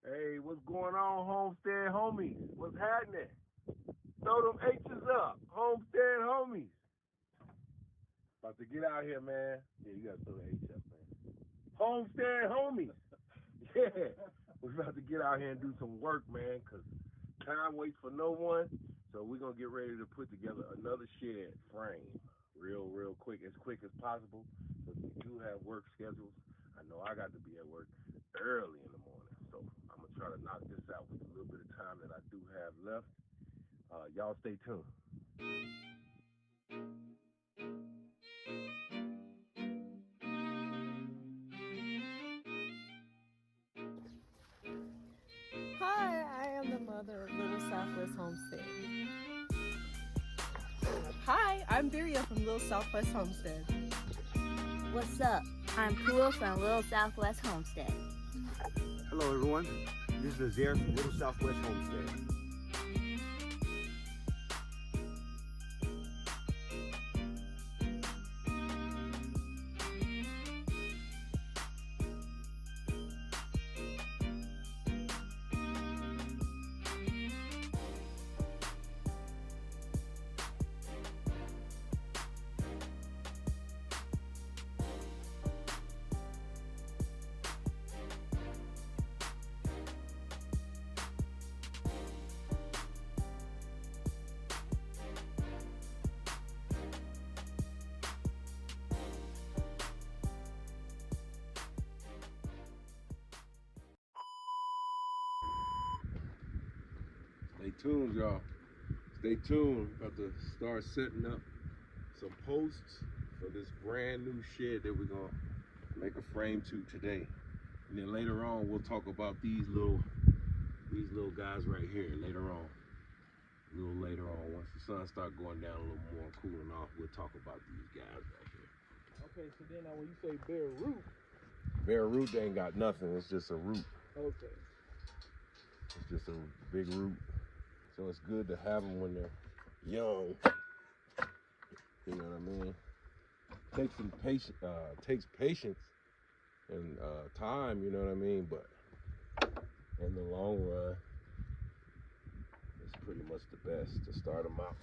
Hey, what's going on, Homestead homies? What's happening? Throw them H's up, Homestead homies. About to get out here, man. Yeah, you gotta throw the H up, man. Homestead homies. Yeah, we're about to get out here and do some work, man, because time waits for no one. So we're going to get ready to put together another shed frame real quick as possible. Because we do have work schedules. I know I got to be at work early in the morning. So I'm going to try to knock this out with a little bit of time that I do have left. Y'all stay tuned. Hi, I am the mother of Little Southwest Homestead. Hi, I'm Viria from Little Southwest Homestead. What's up? I'm Pua from Little Southwest Homestead. Hello everyone, this is Nazir from Little Southwest Homestead. Stay tuned, y'all. Stay tuned. About to start setting up some posts for this brand new shed that we're gonna make a frame to today. And then later on, we'll talk about these little guys right here. Later on, a little later on, once the sun start going down a little more, cooling off, we'll talk about these guys right here. Okay, so then now when you say bare root, Bare root, they ain't got nothing. It's just a root. okay. It's just a big root. So it's good to have them when they're young. You know what I mean? Takes some patience, takes patience and time. You know what I mean? But in the long run, it's pretty much the best to start them out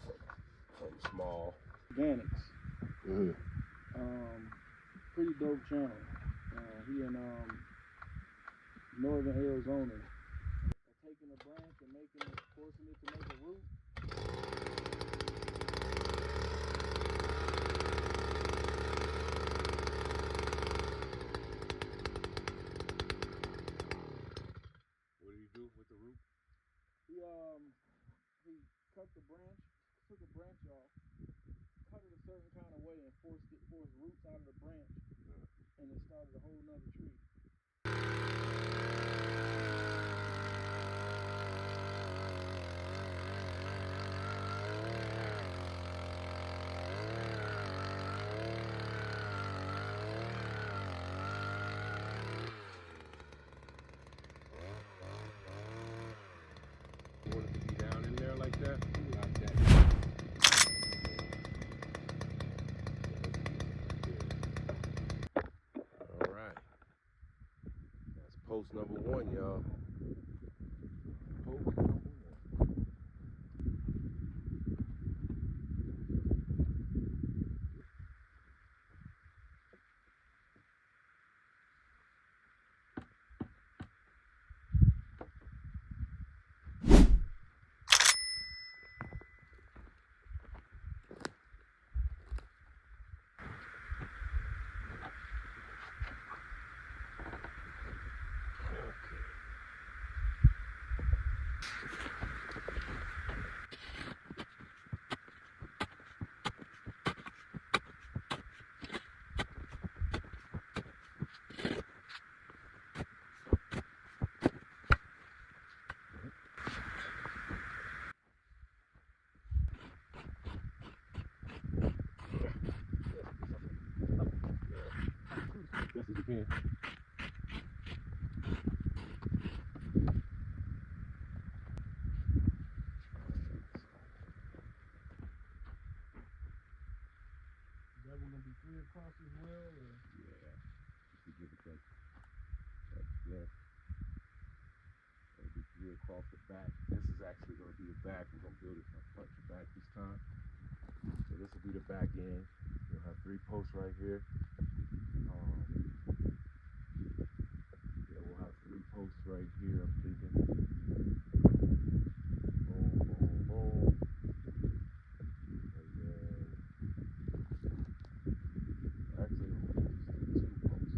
from small. Organics. Mm-hmm. Pretty dope channel. He in northern Arizona. Taking a branch and forcing it to make a root. What do you do with the root? He cut the branch, took a branch off, cut it a certain kind of way, and forced roots out of the branch, and it started a whole nother tree. You want it to be down in there like that? Like that. All right. That's post number 1, y'all. Post number 1. Yes, you can. Is that one gonna be 3 across as well, or? Yeah. Just to give it that left. off the back. This is actually going to be the back. We're going to build it from front to back this time. So this will be the back end. We'll have 3 posts right here. Yeah, we'll have 3 posts right here, I'm thinking. Boom, boom, boom. And then, actually, we'll just do 2 posts.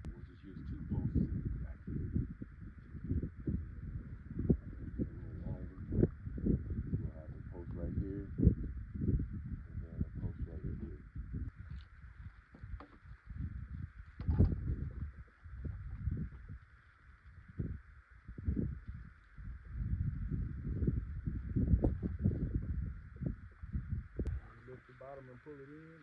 We'll just use 2 posts back here. A little longer. We'll have a post right here. And then a post right here. Lift the bottom and pull it in.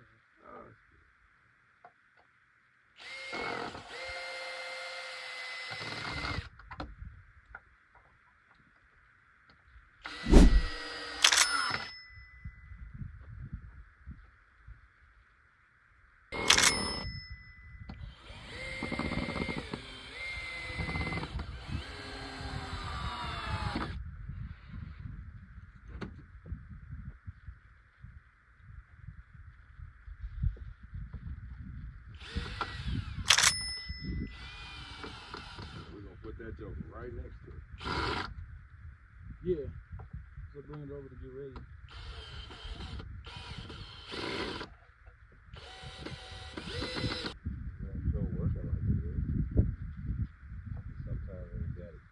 We're going to put that joker right next to it. Yeah. So bring it over to get ready. Still working like it is. Sometimes when you got it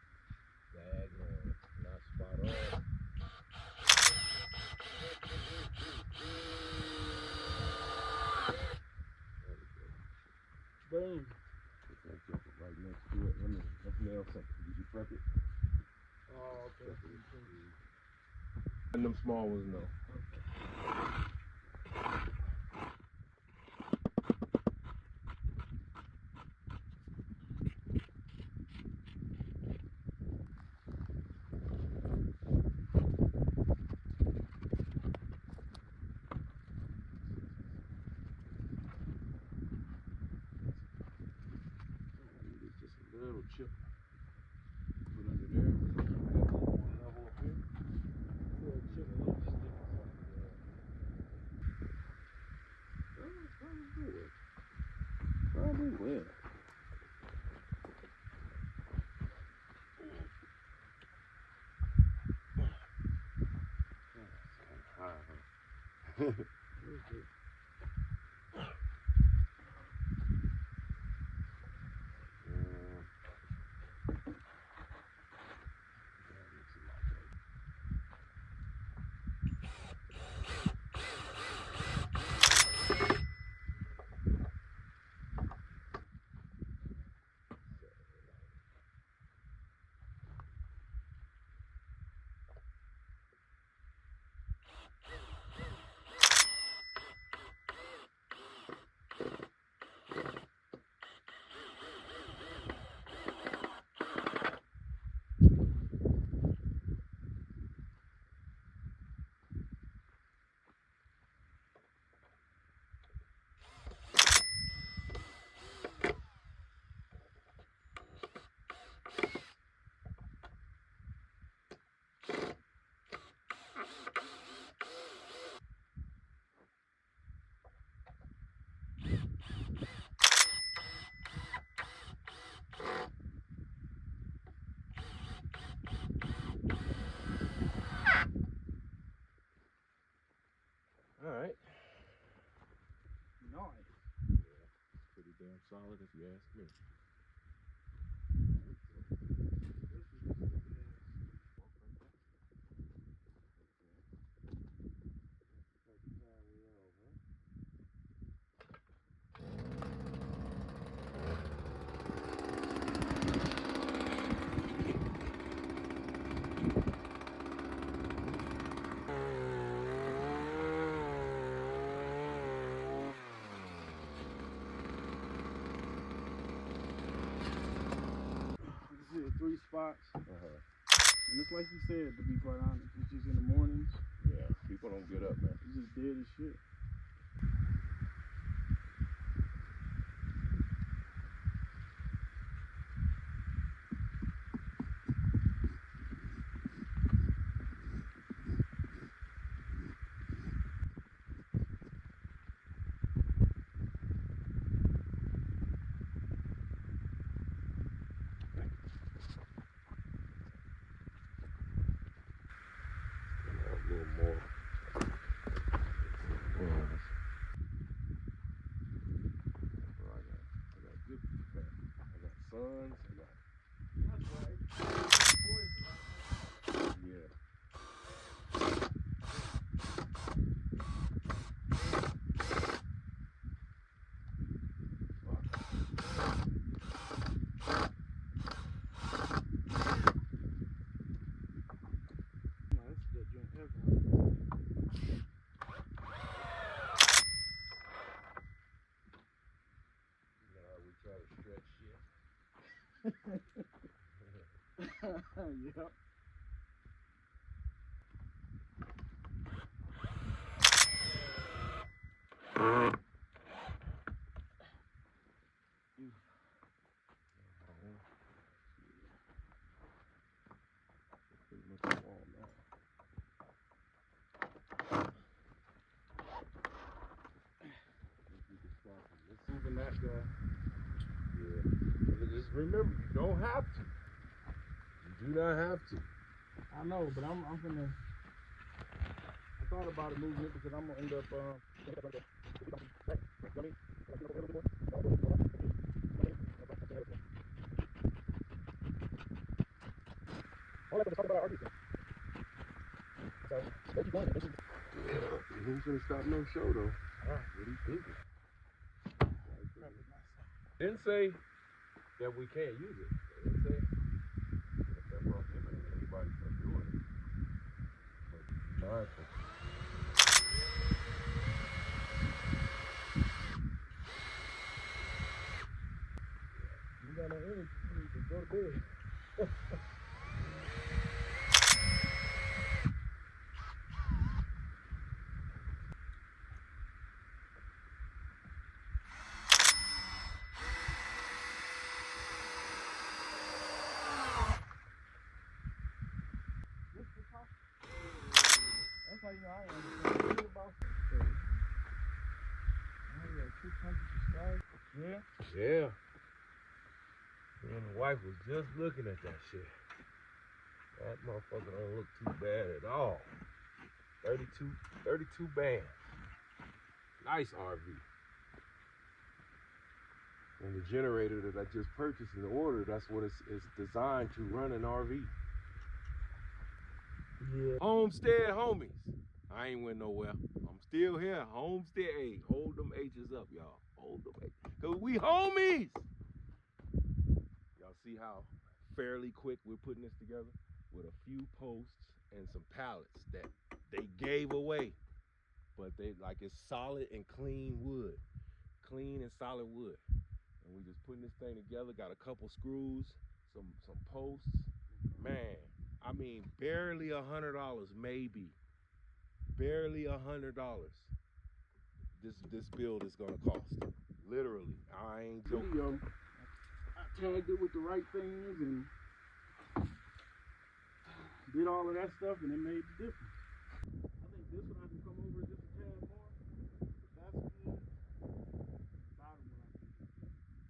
diagonal or it's not spot on. Boom. Put that joker right next to it. Let's nail something. Did you prep it? Oh, okay. And them small ones, no. Just a little chip. Put under there. Got a little more level up here. Yeah, chip a little stick. Probably will. It's kind of high, huh? All right. Nice. Yeah, it's pretty damn solid if you ask me. This is 3 spots. Uh-huh. And it's like you said, to be quite honest, it's just in the mornings. Yeah, people don't get up, man. It's just dead as shit. sons. That's right. Yeah. No, that's the joint ever. You know how we try to stretch shit. Yep. Pretty much a wall now. Moving that guy. Yeah. But just remember, you don't have to. You do not have to. I know, but I'm gonna. I thought about it moving it because I'm gonna end up. Yeah. He ain't gonna stop no show though. What are you thinking? Didn't say that we can't use it. They didn't say that they're prohibiting anybody from doing it. But be mindful. You got no energy. You need to go to bed. That's how you know I am. Think about it. Oh, yeah, 600 subscribers. Yeah. Yeah. Me and the wife was just looking at that shit. That motherfucker don't look too bad at all. 32 bands. Nice RV. And the generator that I just purchased and ordered, that's what it's designed to run an RV. Yeah. Homestead homies. I ain't went nowhere. I'm still here. Homestead. Hey, hold them H's up, y'all. Hold them H's. Cause we homies. Y'all see how fairly quick we're putting this together? With a few posts and some pallets that they gave away. But they like it's solid and clean wood. Clean and solid wood. And we just putting this thing together, got a couple screws, some posts. Man, I mean barely $100, maybe. Barely $100. This build is gonna cost. Literally. I ain't joking. Video. I tagged it with the right things and did all of that stuff, and it made the difference. I think this one I can come over just a tad more. But that's good. The bottom one I think is good.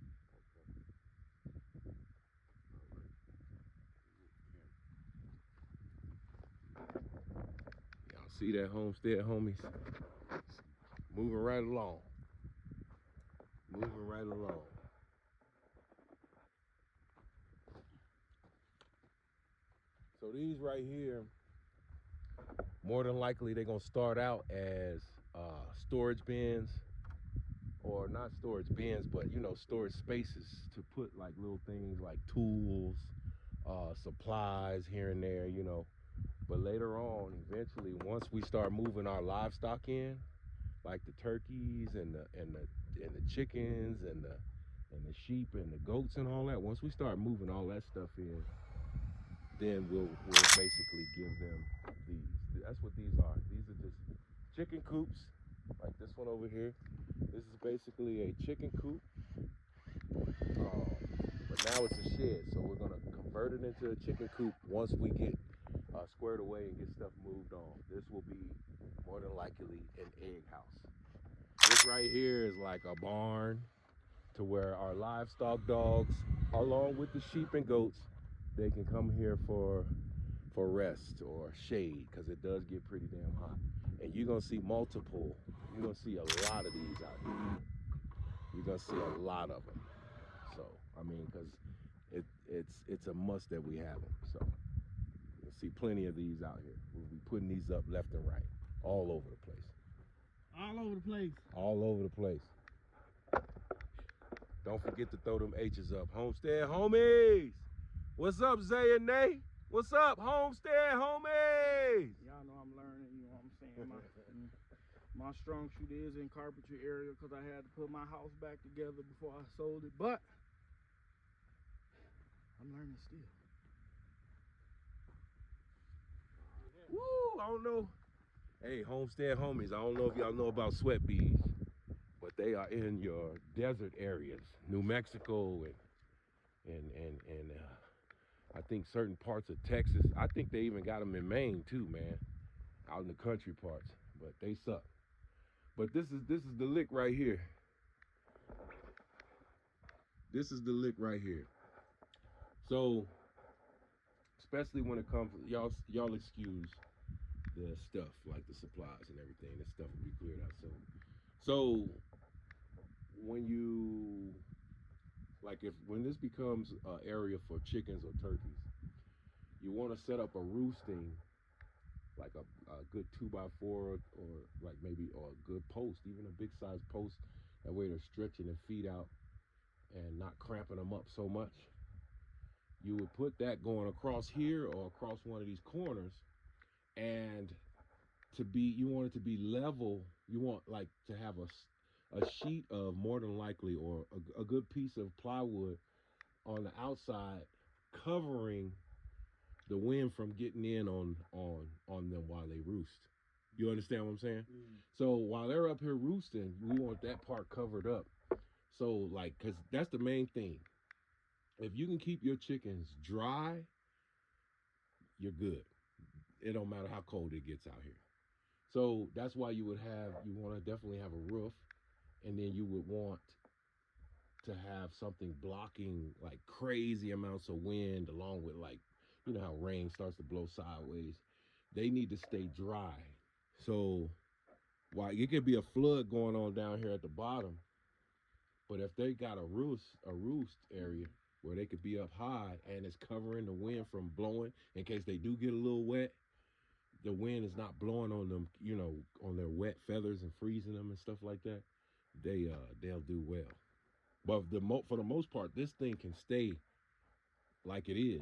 Y'all see that Homestead homies? Moving right along. Moving right along. So these right here, more than likely they're gonna start out as storage bins, or not storage bins, but you know, storage spaces to put like little things like tools, supplies here and there, you know. But later on, eventually, once we start moving our livestock in, like the turkeys and the chickens and the sheep and the goats and all that, once we start moving all that stuff in, then we'll basically give them these. That's what these are. These are just chicken coops, like this one over here. This is basically a chicken coop, but now it's a shed, so we're gonna convert it into a chicken coop once we get squared away and get stuff moved on. This will be more than likely an egg house. This right here is like a barn to where our livestock dogs, along with the sheep and goats, they can come here for rest or shade, because it does get pretty damn hot. And you're gonna see multiple. You're gonna see a lot of these out here. You're gonna see a lot of them. So I mean, because it's a must that we have them. So you'll see plenty of these out here. We'll be putting these up left and right, all over the place. All over the place. All over the place. Don't forget to throw them H's up. Homestead homies. What's up, Zay and Nay? What's up, Homestead homies? Y'all know I'm learning, you know what I'm saying? My strong suit is in carpentry area because I had to put my house back together before I sold it, but I'm learning still. Woo, I don't know. Hey, Homestead homies, I don't know if y'all know about sweat bees, but they are in your desert areas, New Mexico and I think certain parts of Texas. I think they even got them in Maine too, man, out in the country parts. But they suck. But this is the lick right here. This is the lick right here. So, especially when it comes, y'all excuse the stuff like the supplies and everything. This stuff will be cleared out soon. So when you when this becomes an area for chickens or turkeys, you want to set up a roosting, like a good 2x4 or like maybe or a good post, even a big size post. That way they're stretching their feet out and not cramping them up so much. You would put that going across here or across one of these corners, and you want it to be level. You want like to have a sheet of, more than likely, or a good piece of plywood on the outside covering the wind from getting in on them while they roost. You understand what I'm saying? So while they're up here roosting, we want that part covered up. So like, cause that's the main thing. If you can keep your chickens dry, you're good. It don't matter how cold it gets out here. So that's why you want to definitely have a roof, and then you would want to have something blocking like crazy amounts of wind, along with, like, you know how rain starts to blow sideways. They need to stay dry. So while it could be a flood going on down here at the bottom, but if they got a roost area where they could be up high and it's covering the wind from blowing, in case they do get a little wet, the wind is not blowing on them, you know, on their wet feathers and freezing them and stuff like that, they'll do well. But for the most part, this thing can stay like it is.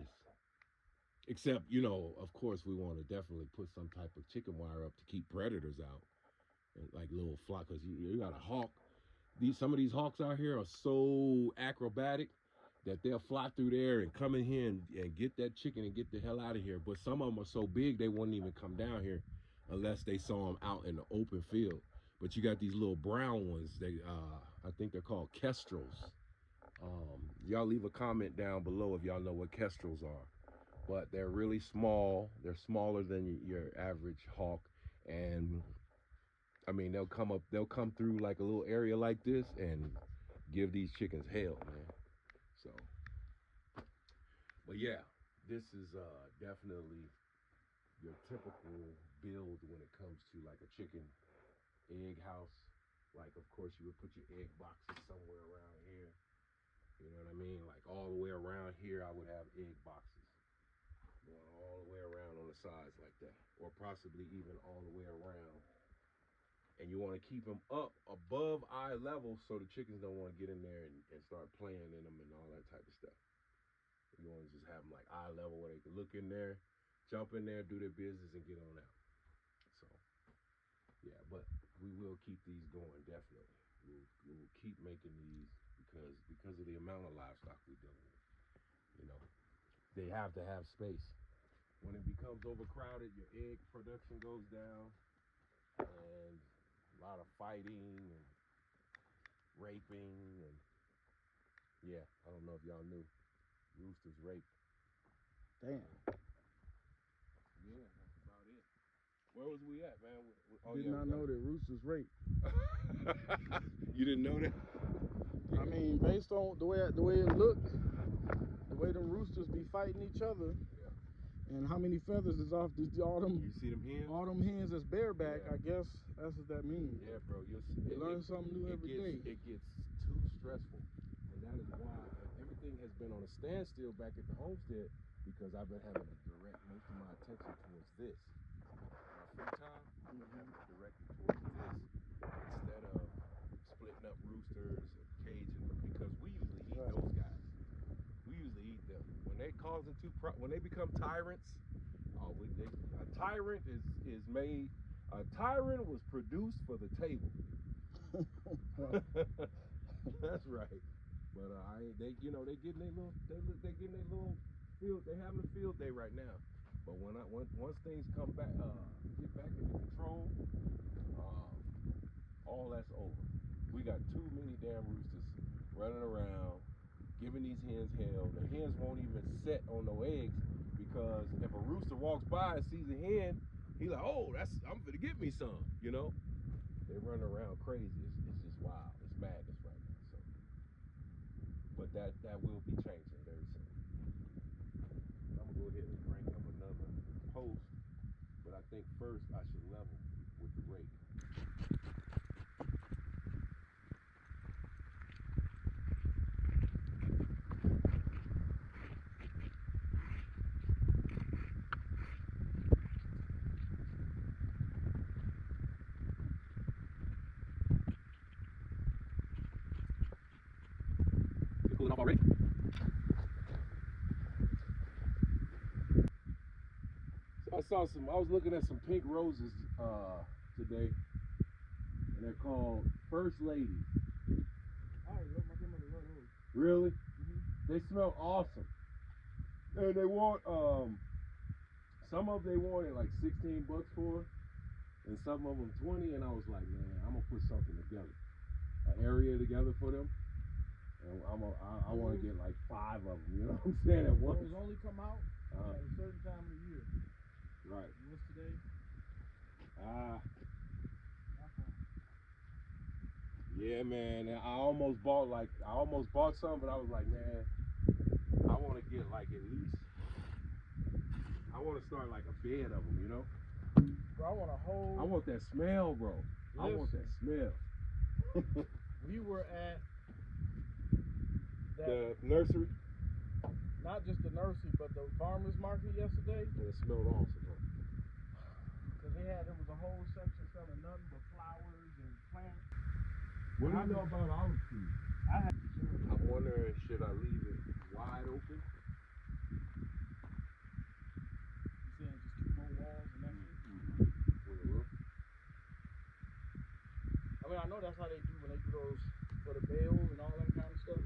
Except, you know, of course, we want to definitely put some type of chicken wire up to keep predators out, and like little flock, because you got a hawk. Some of these hawks out here are so acrobatic that they'll fly through there and come in here and get that chicken and get the hell out of here. But some of them are so big they wouldn't even come down here unless they saw them out in the open field. But you got these little brown ones. I think they're called kestrels. Y'all leave a comment down below if y'all know what kestrels are. But they're really small. They're smaller than your average hawk, and I mean, they'll come through like a little area like this and give these chickens hell, man. So, but yeah, this is definitely your typical build when it comes to like a chicken egg house. Like, of course, you would put your egg boxes somewhere around here. You know what I mean? Like all the way around here, I would have egg boxes going all the way around on the sides like that, or possibly even all the way around. And you want to keep them up above eye level so the chickens don't want to get in there and start playing in them and all that type of stuff. You want to just have them like eye level where they can look in there, jump in there, do their business, and get on out. So, yeah, but we will keep these going, definitely. We'll keep making these because of the amount of livestock we're dealing with. You know, they have to have space. When it becomes overcrowded, your egg production goes down, and a lot of fighting and raping, and yeah, I don't know if y'all knew, roosters rape. Damn. Yeah, that's about it. Where was we at, man? Did not know that roosters rape. You didn't know that? I mean, based on the way it looked, the way them roosters be fighting each other, and how many feathers is off all them. You see them hens? All them hens that's bareback. Yeah. I guess that's what that means. Yeah, bro. You learn something new every day. It gets too stressful, and that is why everything everything has been on a standstill back at the homestead because I've been having to direct most of my attention towards this. My free time, I've been having to direct it towards this instead of splitting up roosters and caging them because we usually eat those guys. We usually eat them when they when they become tyrants. A tyrant is made. A tyrant was produced for the table. That's right. But they getting their little field. They having a field day right now. But once things come back, get back into control, all that's over. We got too many damn roosters running around, giving these hens hell. The hens won't even set on no eggs because if a rooster walks by and sees a hen, he's like, "Oh, I'm gonna get me some," you know. They run around crazy. It's just wild. It's madness right now. So, but that will be changing very soon. I'm gonna go ahead and crank up another post, but I think first I should level with the rake. You cooling off already? So I was looking at some pink roses today, and they're called First Ladies. I love my grandmother love those. Really? They smell awesome. And they want some of them they wanted like $16 for, and some of them 20. And I was like, man, I'm gonna put something together, an area together for them. And I want to get like 5 of them. You know what I'm saying? At once. Those only come out at a certain time of the year. Right. What's today? Yeah, man. And I almost bought some, but I was like, man, I want to get like at least. I want to start like a bed of them, you know. Bro, I want that smell, bro. I want that smell. We were at The nursery. Not just the nursery, but the farmer's market yesterday. And it smelled awesome, huh? Because there was a whole section selling nothing but flowers and plants. What do you know about olive trees? I'm wondering, should I leave it wide open? You saying just 2 more walls and that's it? With a roof? I mean, I know that's how they do when they do those for the bales and all that kind of stuff.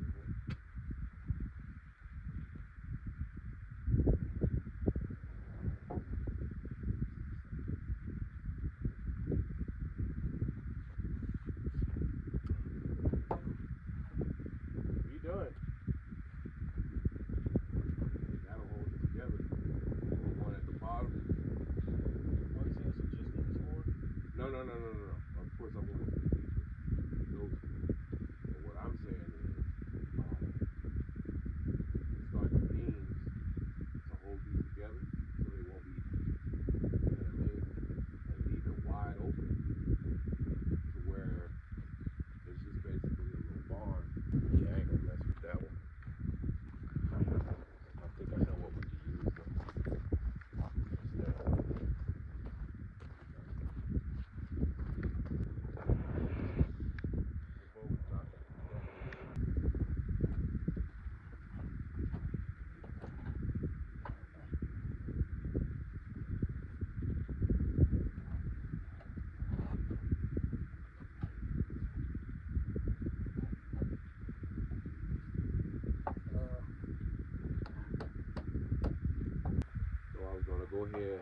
Go ahead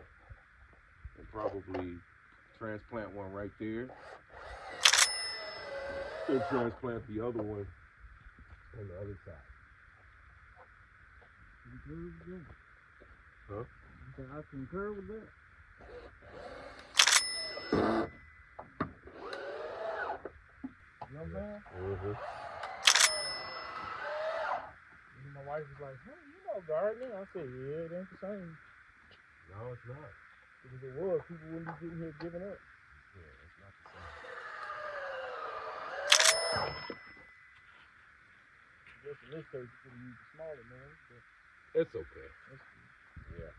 and probably transplant one right there and transplant the other one on the other side. Huh? I concur with that. You know what I'm saying? Mm-hmm. My wife was like, hey, you know gardening? I said, yeah, it ain't the same. No, it's not. Because if it was, people wouldn't be getting here giving up. Yeah, it's not the same. guess in this case, you could use the smaller nails, but It's okay. that's cool. Yeah.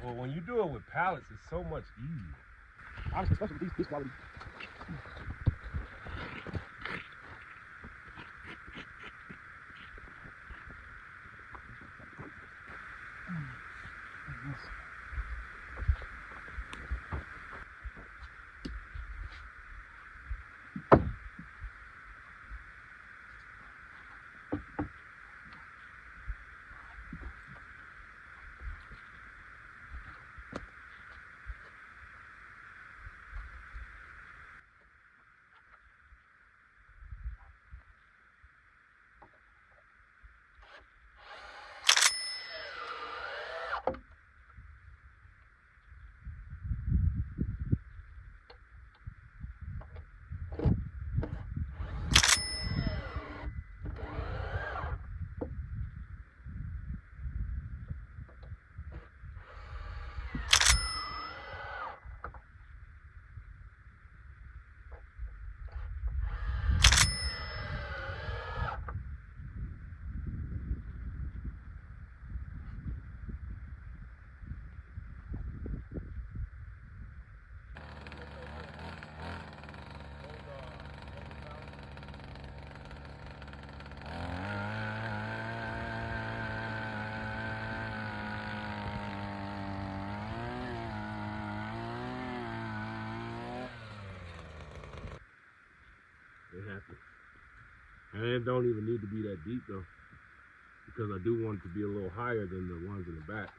Well, when you do it with pallets, it's so much easier. Honestly, especially with these quality. It happens. And it don't even need to be that deep though, because I do want it to be a little higher than the ones in the back.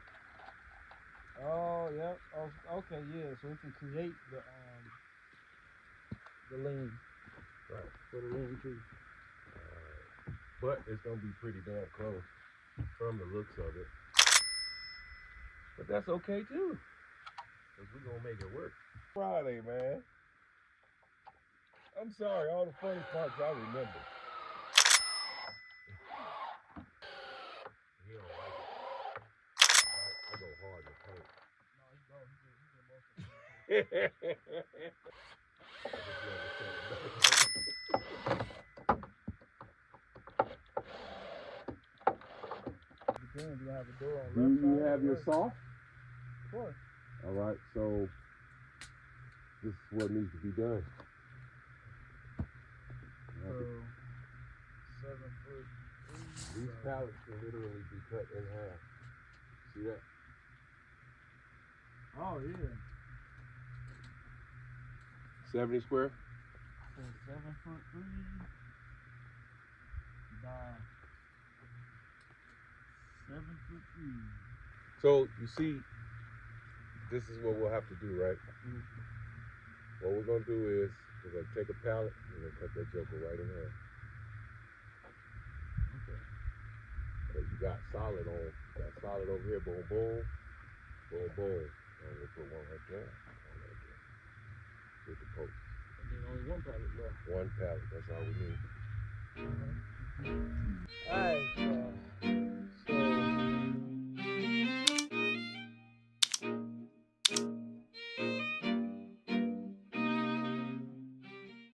Oh, yeah. Oh, okay, yeah. So we can create the lean. Right. For the lean tree. But it's gonna be pretty damn close from the looks of it. But that's okay too, because we're gonna make it work. Friday, man. I'm sorry, all the funny parts I remember. He don't like it. I go hard to paint. No, he go. He did most of it. I just never said it. Depends. You have a door on Do left you side have or your right? saw? Of course. All right, so this is what needs to be done. So 7 foot. These pallets can literally be cut in half. See that? Oh yeah. 70 square? So 7'3" by 7'3". So you see, this is what we'll have to do, right? What we're gonna do is we're gonna take a pallet and we're gonna cut that joker right in half. Okay. So you got solid on, got solid over here, boom, boom, boom, boom. And we'll put one right there, one right there. With the post. And then only one pallet left. One pallet, that's all we need.